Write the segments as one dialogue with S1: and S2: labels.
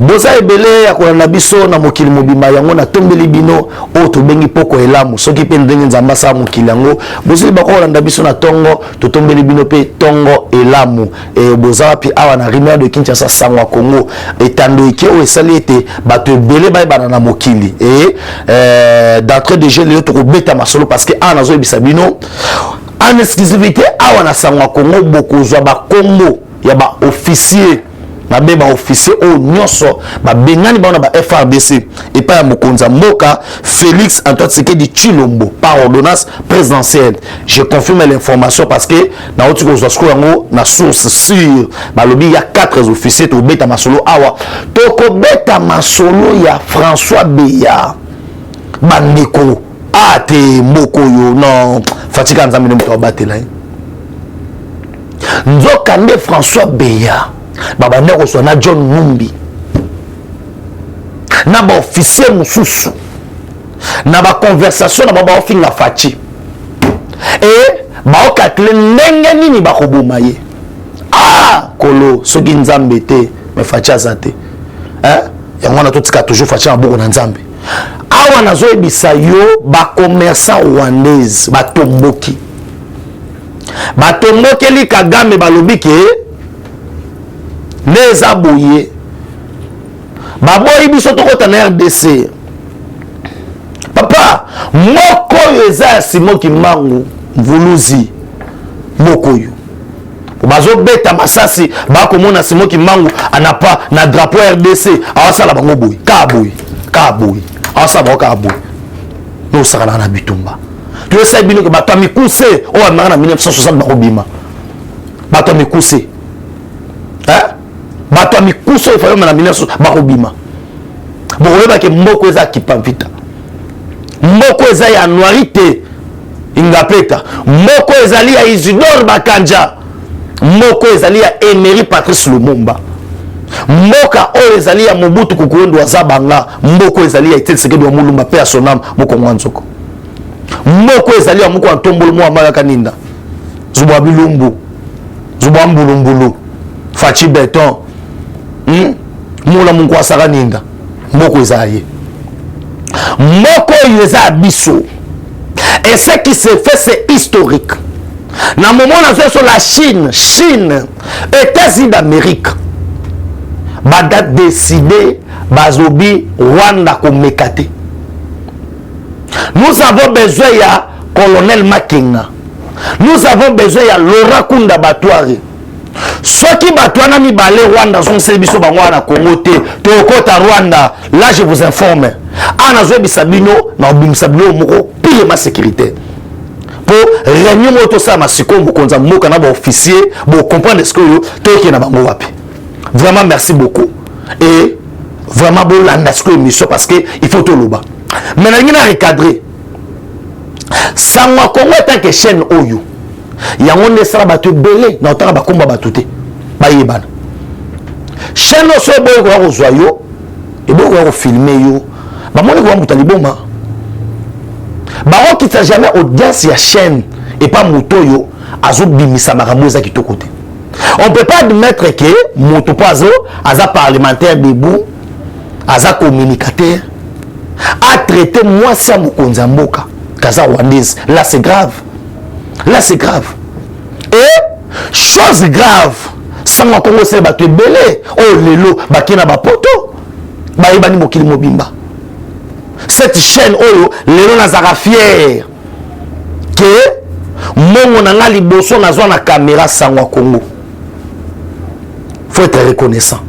S1: Boza ebele ya kolanda biso na mokili mobimba yango na tombeli bino o to bengi poko elamu soki pe ndenge nzamba sa mokili yango bozili ba kolanda biso na tongo to tombeli bino pe tongo elamu e boza pi awa na Rivière de Kinshasa sangwa Congo etando eke o esali ete bato ebele ba bana na mokili et d'entrée de jeu le to ko beta masolo parce que ana zo ebisa bino en exclusivité awa na sangwa Congo bokozwa ba kombo ya ba officier na beba officier o nyonso ba bengani ba na ba FRDC et pas ya mokonza mboka Félix Antoine Tshisekedi Tshilombo par ordonnance présidentielle. Je confirme l'information parce que na otiko zosko yango na source sûre ba lobi il y a 4 officiers to beta masolo awa to ko beta masolo ya François Beya bandeko ate mboko yo non fatika nzambe mto batela nzoka nde François Beya baba ndeko so na John Numbi na ba officier mususu na ba conversation na baba ofinga fachi et ba okatile ndenge nini ba koboma ye kolo soki nzambe te me fachi azate yango na totika toujours fachi na boko na nzambe awa nazo ebisa yo ba commerçant rwandaise ba tomboki li Kagame balobi ke les abouillés baboyi biso tokota na RDC papa moko eza Simoki Mangu mvuluzi moko yo bazo beta masasi bakomona Simoki Mangu anapa na drapeau RDC awasala bango boyi ka boyi awasala ka boyi no sakana na bitumba tu esa bino ke bato mikuse o amana na 1960 bakobima bato mikuse bato mikuso ifalo na 1960 bakobima bokoyeba ke mboko eza kipamvita mboko eza ya noirité ingapeta mboko ezali ya Isidore Bakanja mboko ezali ya Emery Patrice Lumumba mboka oyo ezali ya Mobutu Kukuendo Azabanga mboko ezali ya Etienne Tshisekedi wa Mulumba pe asonam moko mwanzoko mboko ezali ya moko Antombolo mwa Amaya Kaninda Zubwa Bilumbu Zubwa Mbulumbulu Fachi Beton Moula Mungu Asara Ninda mboko ezaye mboko yeza biso et ce qui se fait c'est historique na moment na sur la Chine États-Unis d'Amérique badat décidé bazobi Rwanda komekate. Nous avons besoin ya colonel Makenga, nous avons besoin ya Laurent Kunda Batwari. Soki batwana mibale Rwanda son service bango na Congo te tokota Rwanda là je vous informe ana zo bisabino na obimsabino moko pile ma sécurité pour réunion moto ça masiko mokonza moka na ba officier bo comprendre ce que yo toki na bango wapi. Vraiment merci beaucoup et vraiment bon landa ce que émission parce que il faut tout loba mais na ngina recadrer sangwa Congo tant que chaîne oyo yango ne sala bato belé na otaka bakomba bato te bayebana chaîne so boyo ko kozwa yo et boyo ko filmer yo ba moni ko mutali boma ba okita jamais audience ya chaîne et pas moto azo bimisa makambo za kitoko te. On peut pas admettre que moto pazo aza parlementaire debout aza communicateur a traité moi ça mokonza mboka kaza rwandaise. Là c'est grave. Là c'est grave. Et chose grave, sans moi Congo c'est battu belé. Oh lelo bakina ba poto. Ba ibani mokili mobimba. Cette chaîne oyo lelo nazara fier que mongo nanga liboso nazwa na caméra sangwa Congo. Faut être reconnaissant.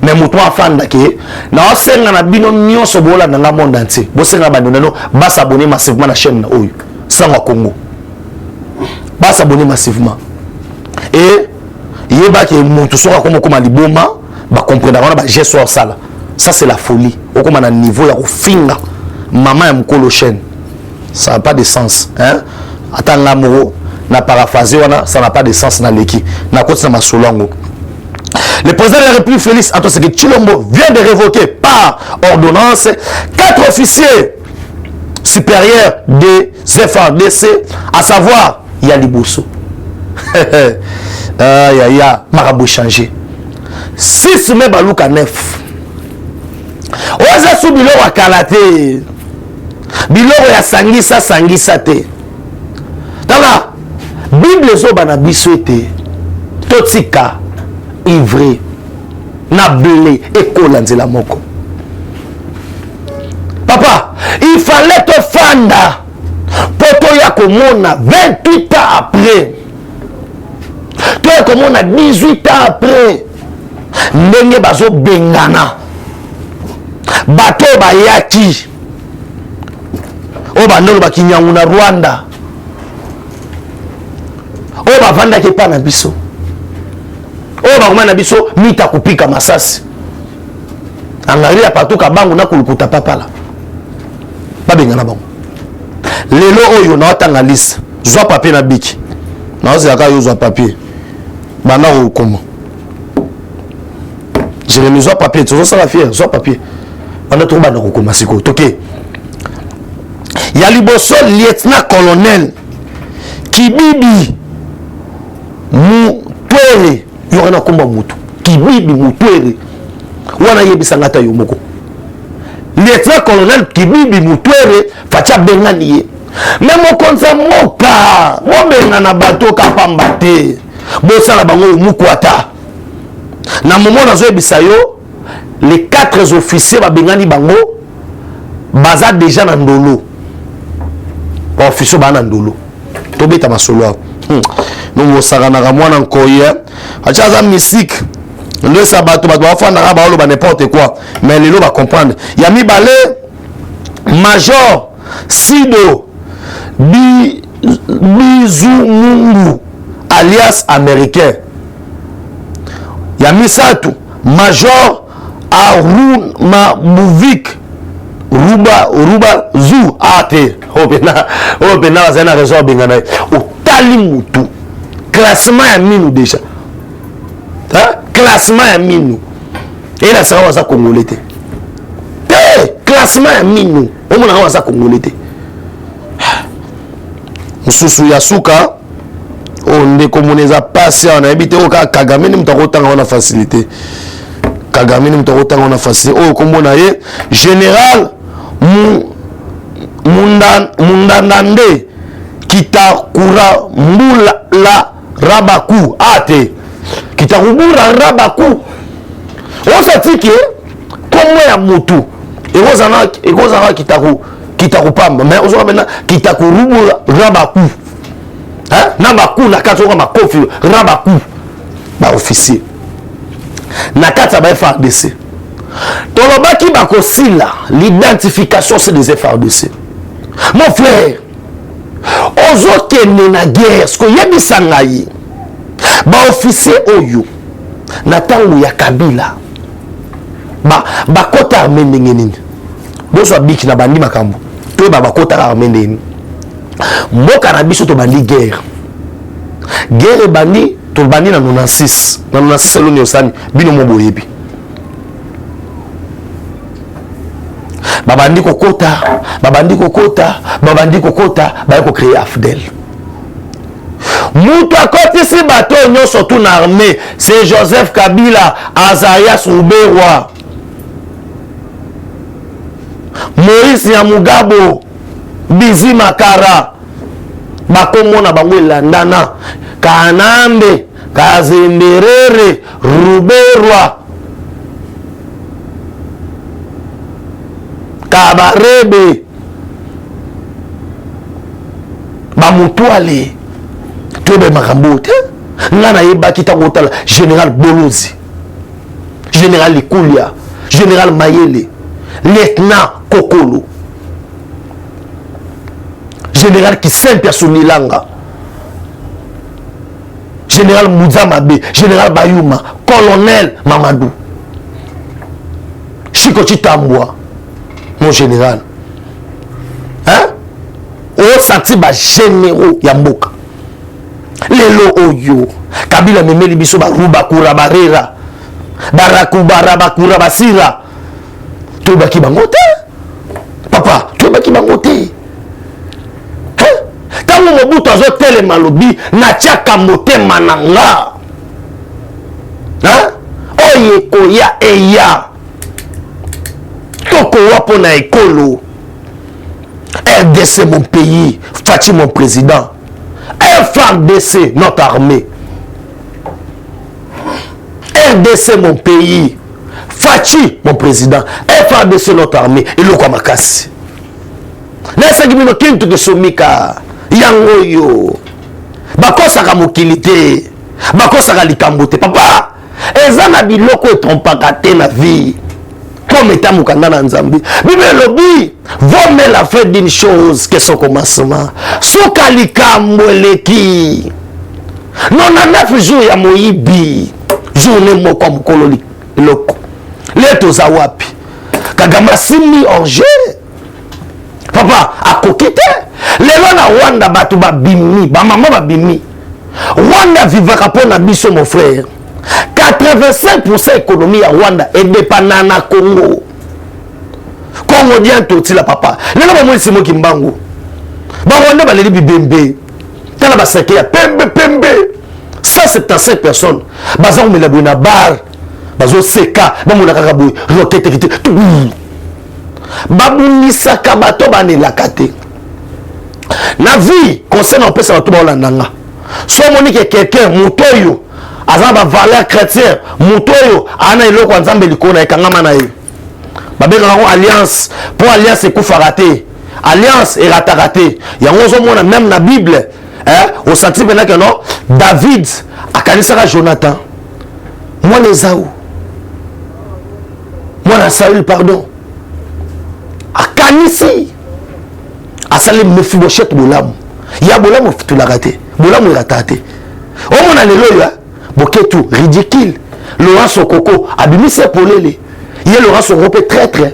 S1: Mais moto afanda ke na osenga na bino nyonso bola na monde entier. Bo senga ba ndono ba s'abonner massivement na chaîne na oyo sangwa Congo. Ba s'abonner massivement. Et yeba ke moto soka comme liboma ba comprendre ba gesto sala. Ça c'est la folie. Au comme na niveau ya kofinga maman ya mkolo chaîne. Ça n'a pas de sens, hein? Attends l'amour na paraphraser wana ça n'a pas de sens na leki. Na koti na masolongo. Le président de la République Félix Antoine Tshisekedi Tshilombo vient de révoquer par ordonnance 4 officiers supérieurs des FARDC, à savoir Yaliboso. Marabout changé. 6 mai Balouka 9. oza su biloko ya kala te biloko ya sangisa te tala bible ezoba na biso ete totika ivre na blé ekola nzela moko. Papa, il fallait te fanda poto ya komona 28 ans après, to ya komona 18 ans après ndenge bazo bengana bato bayaki o bandolo bakinyangu na Rwanda o bavandaki pa na biso o bakoma na biso mita kupika masasi angalia patuka bangu na kulukuta papala babengana bango lelo oyo na otanga liste zwa papier na biki na ozaka yo zwa papier bana okoma Jérémy zwa papier tu zwa la fière zwa papier bana to bana kokoma siko toke ya liboso lieutenant colonel Kibibi Mutwere yo na komba mutu Kibibi Mutwere wana yebisanga ta yo moko lieutenant colonel Kibibi Mutwere facha bengani ye même konza moka mobenga na bato kapamba te bosala bango mukwata na moment nazo yebisa yo les 4 officiers babengani bango baza déjà na ndolo officier bana ndolo tobeta masolo nous saganaka mwana nkoye acha za mystique le sabato bato bafanda ba olo ba n'importe quoi mais lelo ba comprendre ya mibale major Sido Bizumungu alias américain ya misatu major Arun Mabuvik Ruba Zu ate opena wazana raison bengana otali mutu classement ya minu déjà classement ya minu et la sawa za congolais te classement ya minu omona wa za congolais te mususu ya suka onde komoneza pasi on a habité au Kagame ni mutako tanga na facilité Kagame ni mutako tanga na facilité o komona ye général Mundandande Kitakura Mbula la Rabaku ate Kitakubura Rabaku osatiki komo ya mutu ekozana kitakupamba mais ozo mena kitakurubura Rabaku na baku na katoka makofi Rabaku ba officier na kata ba FARDC tolobaki bakosila l'identification c'est des FARDC. Mon frère ozokende na guerre sko yebisa ngai ba officier oyo na tangu ya Kabila ba kota armée ndenge nini boso biki na bandi makambo to ba kota armée ndenge mboka na biso to bandi guerre bandi to bandi na 96 seloni osani bino mo boyebi babandi kokota bayako créer AFDEL mutu akotisi bato nyonso tu na armée c'est Joseph Kabila Azarias Ruberwa Moïse Nyamugabo Bizi Makara bakombo na bango elandana Kanambe Kazemberere Ruberwa Kabarebe Bamutwale Tobe Makambote Ngana yeba kita kotala Général Bolozi Général Likulia Général Mayele Lieutenant Kokolo Général Kisempia Sunilanga Général Mouzamabe Général Bayuma Colonel Mamadou Chiko Chitambwa mon général o senti ba généraux ya mboka lelo oyo Kabila memeli biso ba ruba kura barera barakubara bakura basira to baki bangote papa to baki bangote tango Mobutu azo telema lobi na tiaka motema nanga oye koya eya pour na écolo. RDC mon pays, Fachi mon président. FARDC notre armée. RDC mon pays, Fachi mon président. FARDC notre armée. Et le quoi makasi. Nesa gimino kintu ke somika yango yo. Bakosa ka mokilité. Bakosa ka likambote. Papa, ezana biloko etrompaka te na vie. Comme étant mukanda na nzambi. Bible lobi, vaut mieux la fin d'une chose que son commencement. Soka likambo eleki. Non na 9 jours ya moyibi. Journée moko mukolo loko. Leto za wapi. Kagama simi orge. Papa, akokite. Lelo na Wanda batu ba bimi, ba maman ba bimi. Wanda vivaka po na biso mon frère. 85% économie à Rwanda est dépendant na Congo. Congo dien toti la papa. Lelo ba moi simo kimbangu. Ba Rwanda ba leli bibembe. Tala ba sake ya pembe. 175 personnes. Baza on mela bona bar. Bazo seka, ba mona kaka boy, roquette kite. Babunisaka bato banelaka te. Na vie concernant pesa bato ba olandanga. So monique quelqu'un mutoyo azaba valeur chrétien mutoyo ana eloko nzambe likona ekangama na ye. Babeka ngo alliance pour alliance ekufaka te. Alliance erataka te. Yango zo mona même na Bible au senti pena que non David akanisaka Jonathan. Moi les Esaü. Moi na Saül pardon. Akanisi asali Mephibosheth bolamu. Ya bolamu fitulaka te. Bolamu irata te. O mona lelo ya boketu ridicule. Laurent Sokoko abimise polele. Ye Laurent Sokoko traître.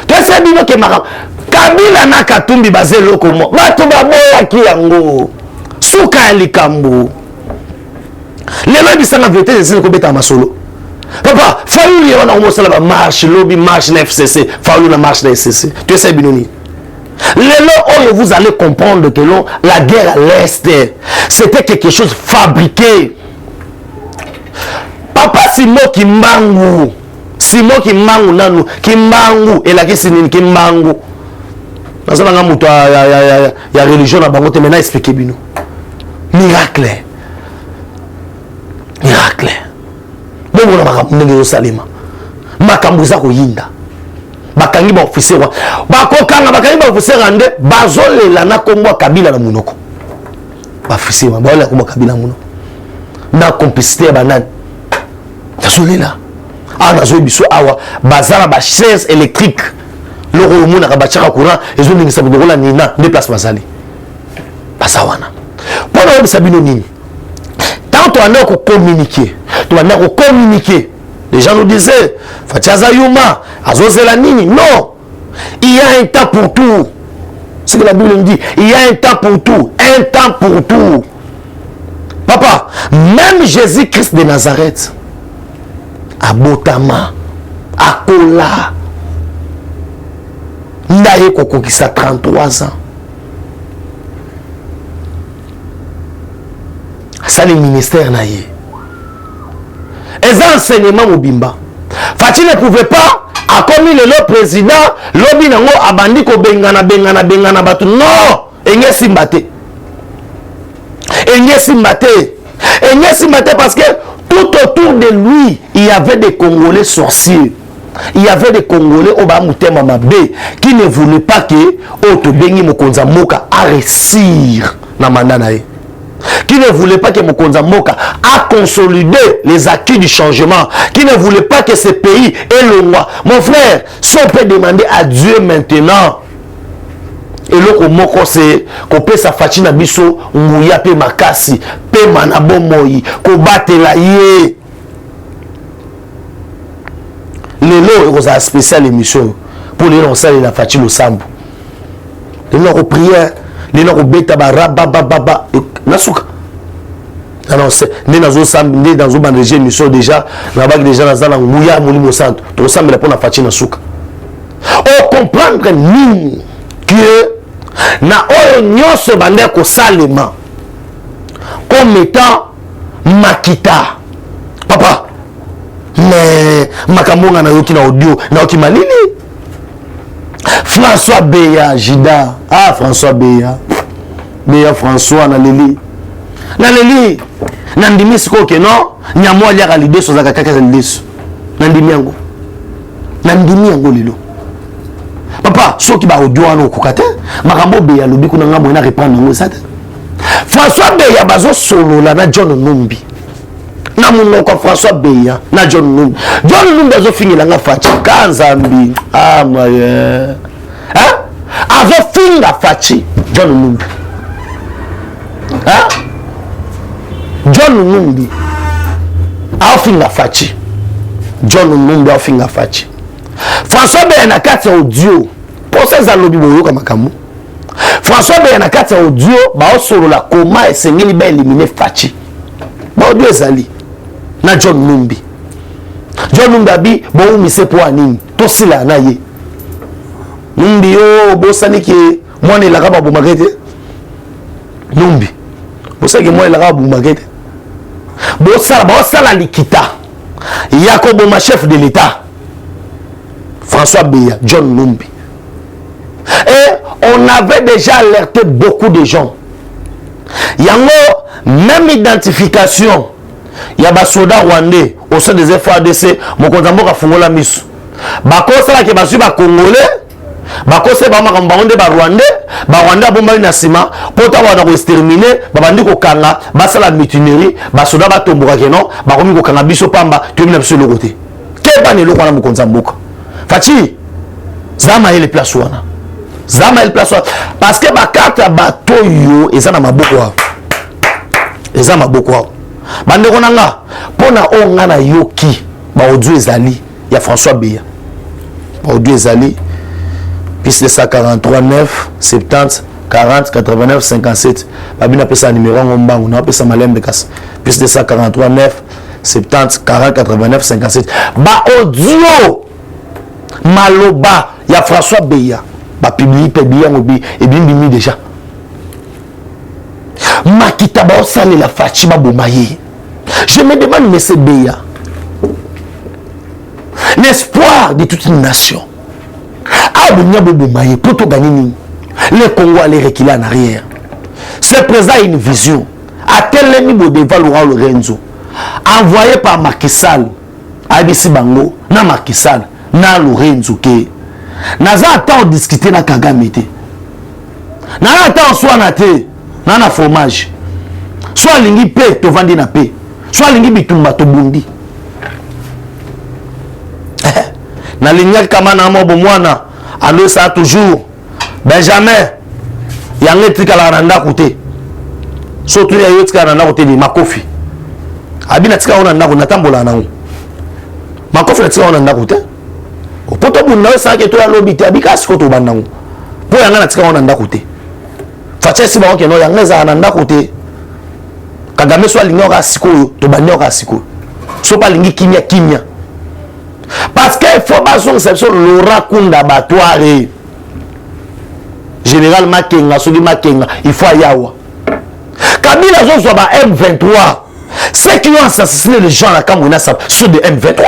S1: Tu sais bien que mara Kabila na Katumbi bazelo komo. Bato baboya ki yango. Suka likambo. Lelo bisanga vérité c'est ko beta masolo. Papa, Fayoul y a un marche, lobby marche na FCC, Fayoul na marche na FCC. Tu sais binoni. Lelo vous allez comprendre que la guerre à l'Est, c'était quelque chose fabriqué. Papa Simon Kimbangu. Simon Kimbangu nanu. Kimbangu. Et la question est Kimbangu. Dans un moment, il y a religion à Bangote, maintenant expliquez bino. Miracle. Miracle. Bon, on a salima. Makambuza ko yinda. Bakangi ba officier wa. Bakokanga bakangi ba officier rande bazolela na Kongo Kabila na munoko. Ba officier ba bazolela Kongo Kabila munoko. Na complicité banane. Bazolela. Ah na zo biso awa bazala ba chaise électrique. Le romona ka bachaka courant et zo ningisa bodola nina déplace bazali. Basawana. Pour le sabino nini. Tant on a communiquer. Tu vas communiquer. Les gens nous disaient, Fatiaza Yuma, Azozela Nini. Non. Il y a un temps pour tout. C'est ce que la Bible nous dit. Il y a un temps pour tout. Un temps pour tout. Papa, même Jésus-Christ de Nazareth, à Botama, à Kola, Ndaye Koko qui a 33 ans. Ça, le ministère Naye. Et ça, enseignement Mobimba. Fatih ne pouvait pas, à comme il est le président, l'obi nango abandi ko bengana batu. Non! Enye simbate. Enye simbate parce que tout autour de lui, il y avait des Congolais sorciers. Il y avait des Congolais au Bamutema Mabé qui ne voulaient pas que Oto Bengi Mokonza Moka a réussir na mandanae. Qui ne voulait pas que Mokonza Moka a consolidé les acquis du changement, qui ne voulait pas que ce pays ait le roi. Mon frère, si on peut demander à Dieu maintenant, et le moko c'est qu'on peut s'affacher na biso mouya pe makasi pe manabo moyi ko batela ye lelo et spécial émission pour les lancer la fachi le sambo les gens prière les gens beta baba nasuka non c'est né dans un sambo né dans une région émission déjà là-bas déjà dans la mouya molimo santo to sambo pour la fachi nasuka on comprendre ni que na oyo nyonso bande ko salema comme étant makita papa mais makamonga na yoki na audio na yoki malili François Beya Jida. Ah, François Beya. Beya François na leli. Na leli. Nandimi siko ke non. Nyamo aliaka lideso za kaka lideso. Nandimi yango. Nandimi yango lelo. Papa, soki ba audio wana okukate, makambo Beya lobi kuna ngambo na reprendre ngo ça. François Beya bazo solo la na John Numbi. Na munoko François Beya na John Numbi. John Numbi azo finila nga fachi kanzambi. Ah moye. Hein? Azo finga fachi John Numbi. Hein? John Numbi. Afinga fachi. John Numbi afinga fachi. François Beya na kati audio. Pour ça lobi boyo kama kamu. François Beya na kati audio ba osolo la koma esengeli ba éliminer fachi. Ba audio ezali na John Numbi. John Numbi abi bo mise po anini to sila na ye. Numbi yo bosani ki mwana la kaba bu magete. Numbi. Bosaki mwana la kaba bu magete. Bosala likita. Yakobo ma chef de l'état. François Beya, John Numbi. Et on avait déjà alerté beaucoup de gens. Il y a même identification. Il y a des soldats rwandais au sein des FARDC. Mon contambo a fongé la mise. Bakosa la qui va suivre Congolais. Bakosa ba makambango ba Rwandais. Ba Rwandais a bombardé na sima. Pour t'avoir exterminé. Babandi ko kanga. Basala mutinerie. Ba soldats ba tomboka kenon. Ba komi ko kanga biso pamba. Tu es sur le côté. Quel ban est le roi mon contambo? Fati. Zama ele place wana. Zama ele place wana. Parce que ba carte bateau yo eza na maboko wa. Eza maboko wa. Bande konanga pona onga na yoki ba audio ezali ya François Beya. Ba audio ezali plus de 143 9 70 40 89 57. Babina pesa numéro ngombangu na pesa malembe kasa. Plus de 143 9 70 40 89 57. Ba audio maloba ya François Beya. Ba publié Beya ngobi et bimi déjà. Makita ba osale la fachi ba bomaye. Je me demande, monsieur Beya, l'espoir de toute une nation. Ah, pour tout gagner, le Congo allait reculer en arrière. Ce président a une vision. À tel niveau devant Laurent Lorenzo, envoyé par Macky Sall, ABC Bango, na Macky Sall, na Lorenzo, qui n'a pas discuté na Kagame. N'a pas soit na te, na fromage. Soit lingi paix, to vandi na paix. Soit lingi bitumba to bundi. Na lignaki kama na mo bomwana ando ça toujours Benjamin yango tikala na ndako te. Surtout ya yo tikala na ndako te ni makofi. Abina tikala na ndako natambola na ngo. Makofi tikala na ndako te. Opoto bunda sa ke to ya lobi te abika siko to bandango. Po yanga na tikala na ndako te. Facha si ba ke no yanga za na ndako te. Kagame soit lingi oka sikoyo to bandi oka sikoyo so pas lingi kimia parce que il faut pas son exception Laurent Kunda Batouare général Makenga soki Makenga il faut yawa Kabila zo soit ba M23 ceux qui ont assassiné les gens à Kamuna sont de M23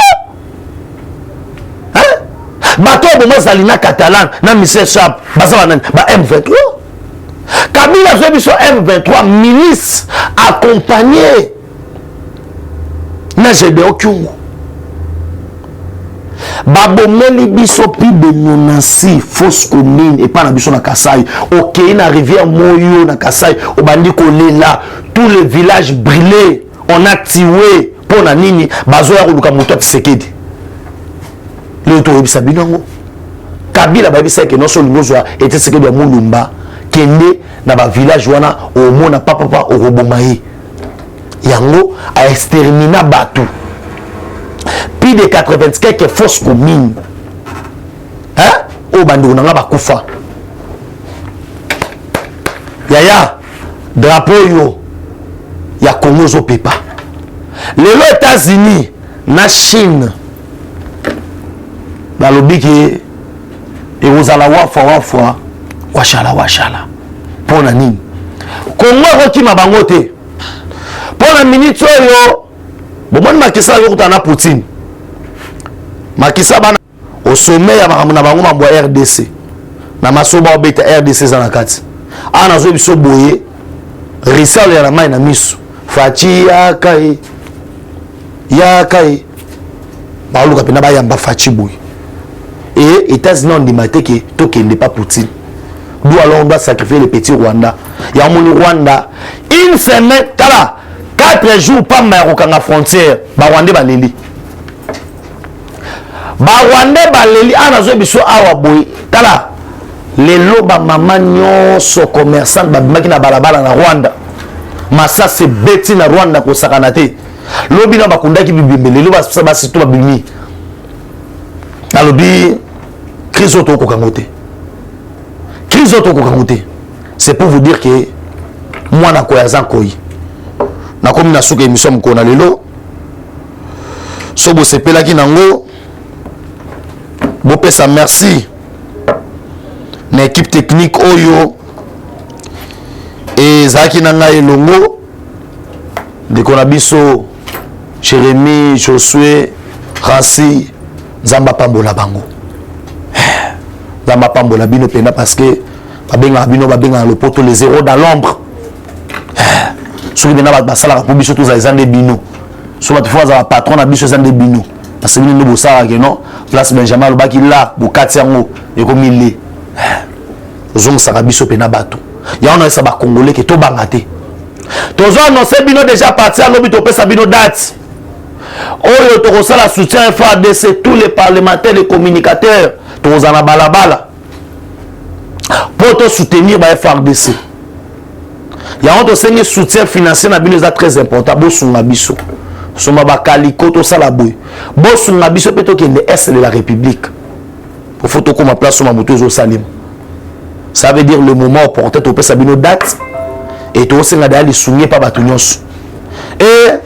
S1: hein bato bomo zalina catalan na Michel Chap bazaba ba M23 Kabila Zobiso M23 milice accompagné na Gédéon Kyungu. Babomeli biso pi de nonansi fausse commune et pas na biso na Kasai. Ok na rivière Moyo na Kasai obandi kolela tous les villages brûlés on a tué pour na nini bazo ya koluka moto Tshisekedi. Le to ebisa binango. Kabila babisa ke no so lingozwa et Tshisekedi ya Mulumba. Kende na ba village wana au mona papa au robomaye yango a extermina batu plus de 80 quelques fausses communes hein au bandu na ba kufa yaya drapeau yo ya Congo zo pepa les États-Unis na Chine na lobiki et vous allez voir washala pona nini Congo rokima bango te pona minute yo bomoni makisa yo kutana Poutine makisa bana au sommet ya makamuna bango mabwa RDC na masoba obeta RDC za na kati ana zo biso boye risale ya mai na miso fachi yakai baluka pena ba yamba fachi boye et États-Unis ont dit que tout qui n'est pas Poutine. D'où alors on doit sacrifier les petits Rwanda. Il y a mon Rwanda. Une semaine, 4 jours, pas mal au Kanga frontière. Rwanda baleli. Rwanda baleli. Anazo biso awa boy. Tala. Les loba maman nyonso commerçant babaki na balabala na Rwanda. Masa c'est beti na Rwanda ko sakanate. Lobi na bakunda ki bibimbe. Les loba ba situ babimi. Alobi crise auto kokangote. Crise auto kokangote. C'est pour vous dire que moi na koyazan koyi. Na komi na suka émission mkona lelo. So bo sepela ki nango. Bo pesa merci. Na équipe technique oyo. Et zaki nanga elongo. De konabiso Jérémy, Josué, Rancy, Zamba Pambola bango. Zamba Pambola bino pena parce que babenga bino babenga le poto les zéros dans l'ombre. Soki bena ba sala pour biso tous les ande bino. So ba fois za patron na biso zande bino. Parce que bino bo sala que non, place Benjamin lo baki là, bo katiango e ko mille. Zong sa biso pena bato. Ya on a ça ba congolais que to bangate. Tozo annoncer bino déjà parti à lobi to pesa bino date. Oyo to la soutien FARDC, tous les parlementaires, les communicateurs, tous en balabala pour te soutenir ba FARDC. Il y a un soutien financier na bino très important. Bosunga biso, soma ba kaliko to sala boy. Bosunga biso peto ke est de la République. Pour photo comme place sur ma moto zo salim. Ça veut dire le moment opportun to pesa bino date et to senga dali soigner pa batu nyonso. Et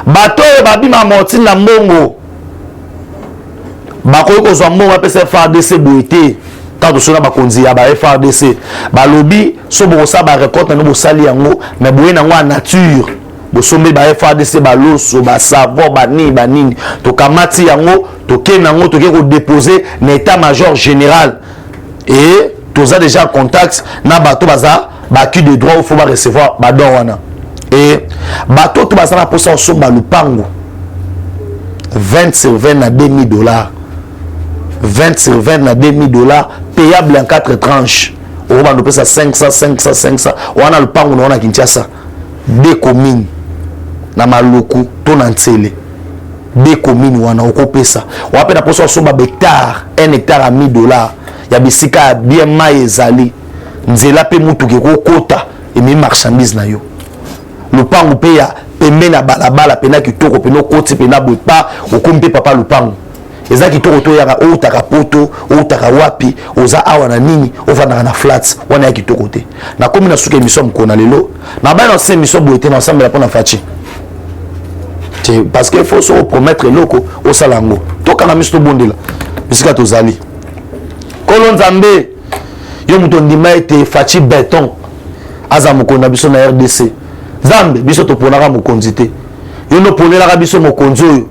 S1: bato babima mortine na mbongo bakoyi kozwa mbongo apesa FARDC boete tant sona bakonzi ya ba FARDC balobi so bokosa ba récolte na bosali yango mais boye nango en nature bosombe ba FARDC baloso ba savon banini to kamati yango to kenango to ko déposer na état major général et toza déjà en contact na bato baza baki de droit il faut ba recevoir ba don wana. Et bateau tout basana pour ça au lupango 20 sur 20 na $2,000 20 sur 20 na $2,000 payable en 4 tranches on va nous payer ça 500 on a le pango on a Kinshasa deux communes na Maluku to na Ntsele deux communes on a okopé ça on va payer pour ça au hectare 1 hectare à $1,000 ya bisika bien mai ezali nzela pe mutu ke ko kota et mes marchandises na yo lupango pe ya pembe na balabala pena kitoko pena koti pena bopa okompe papa lupango eza kitoko to yaka o taka poto o taka wapi oza awa na nini ovanda na flats wana ya kitoko te na komi na suka émission mkona lelo na ba na se émission boete na ensemble pour na fachi parce que il faut se promettre loko au salango to kana misto bondela bisika to zali kolon nzambe yo muto ndima ete fachi béton aza mukona biso na RDC Zambe biso to ponaka mokonzi te yo no ponelaka biso mokonzi oyo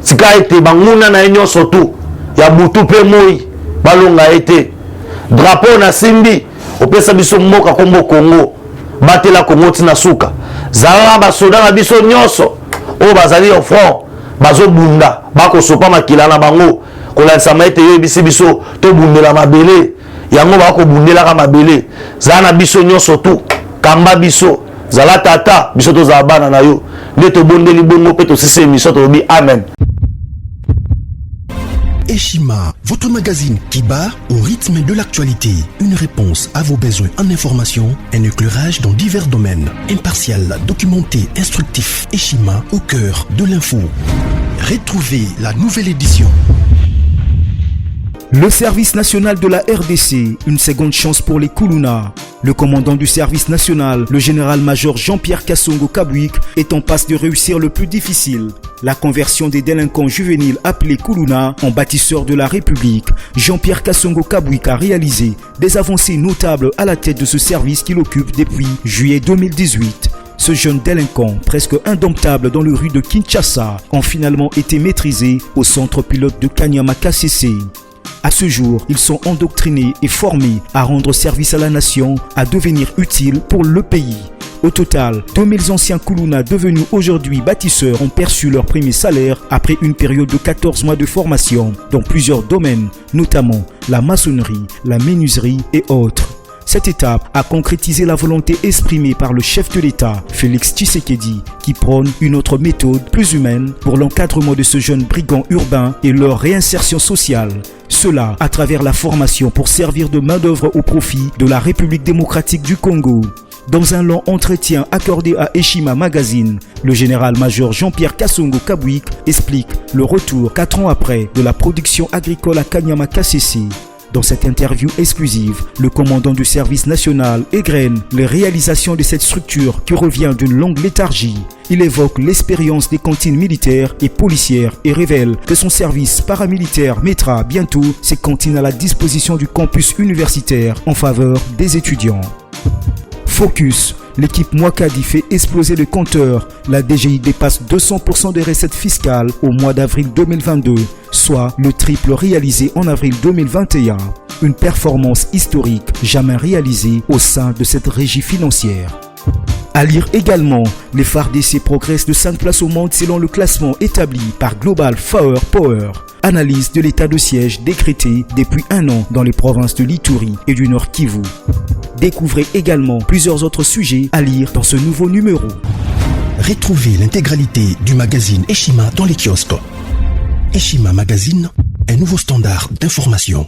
S1: tika ete banguna na nyonso tu ya butu pe moi balonga ete drapeau na simbi opesa biso mboka kombo Congo batela Congo tina suka zala basoda na biso nyonso o bazali au front bazo bunda bako sopa makila na bango kolanisa maite yo bisi biso to bundela mabele yango bako bundela ka mabele zana biso nyonso tu kamba biso zala tata biso to zabana na yo neto bondeli bongo pe to sise émission to bi amen.
S2: Eshima, votre magazine qui bat au rythme de l'actualité. Une réponse à vos besoins en information, un éclairage dans divers domaines. Impartial, documenté, instructif. Eshima au cœur de l'info. Retrouvez la nouvelle édition.
S3: Le service national de la RDC, une seconde chance pour les Kuluna. Le commandant du service national, le général-major Jean-Pierre Kassongo Kabouik, est en passe de réussir le plus difficile. La conversion des délinquants juvéniles appelés Kuluna en bâtisseurs de la République. Jean-Pierre Kassongo Kabouik a réalisé des avancées notables à la tête de ce service qu'il occupe depuis juillet 2018. Ce jeune délinquant, presque indomptable dans le rue de Kinshasa, ont finalement été maîtrisés au centre pilote de Kanyama KCC. À ce jour, ils sont endoctrinés et formés à rendre service à la nation, à devenir utiles pour le pays. Au total, 2000 anciens Kuluna devenus aujourd'hui bâtisseurs ont perçu leur premier salaire après une période de 14 mois de formation dans plusieurs domaines, notamment la maçonnerie, la menuiserie et autres. Cette étape a concrétisé la volonté exprimée par le chef de l'État, Félix Tshisekedi, qui prône une autre méthode plus humaine pour l'encadrement de ce jeune brigand urbain et leur réinsertion sociale. Cela à travers la formation pour servir de main-d'œuvre au profit de la République démocratique du Congo. Dans un long entretien accordé à Eshima Magazine, le général-major Jean-Pierre Kassongo Kabwik explique le retour 4 ans après de la production agricole à Kanyama Kasese. Dans cette interview exclusive, le commandant du service national égrène les réalisations de cette structure qui revient d'une longue léthargie. Il évoque l'expérience des cantines militaires et policières et révèle que son service paramilitaire mettra bientôt ses cantines à la disposition du campus universitaire en faveur des étudiants. Focus, l'équipe Mwakadi fait exploser le compteur. La DGI dépasse 200% des recettes fiscales au mois d'avril 2022, soit le triple réalisé en avril 2021. Une performance historique jamais réalisée au sein de cette régie financière. À lire également, les FARDC progressent de 5 places au monde selon le classement établi par Global Power. Analyse de l'état de siège décrété depuis 1 an dans les provinces de l'Ituri et du Nord Kivu. Découvrez également plusieurs autres sujets à lire dans ce nouveau numéro.
S2: Retrouvez l'intégralité du magazine Eshima dans les kiosques. Eshima Magazine, un nouveau standard d'information.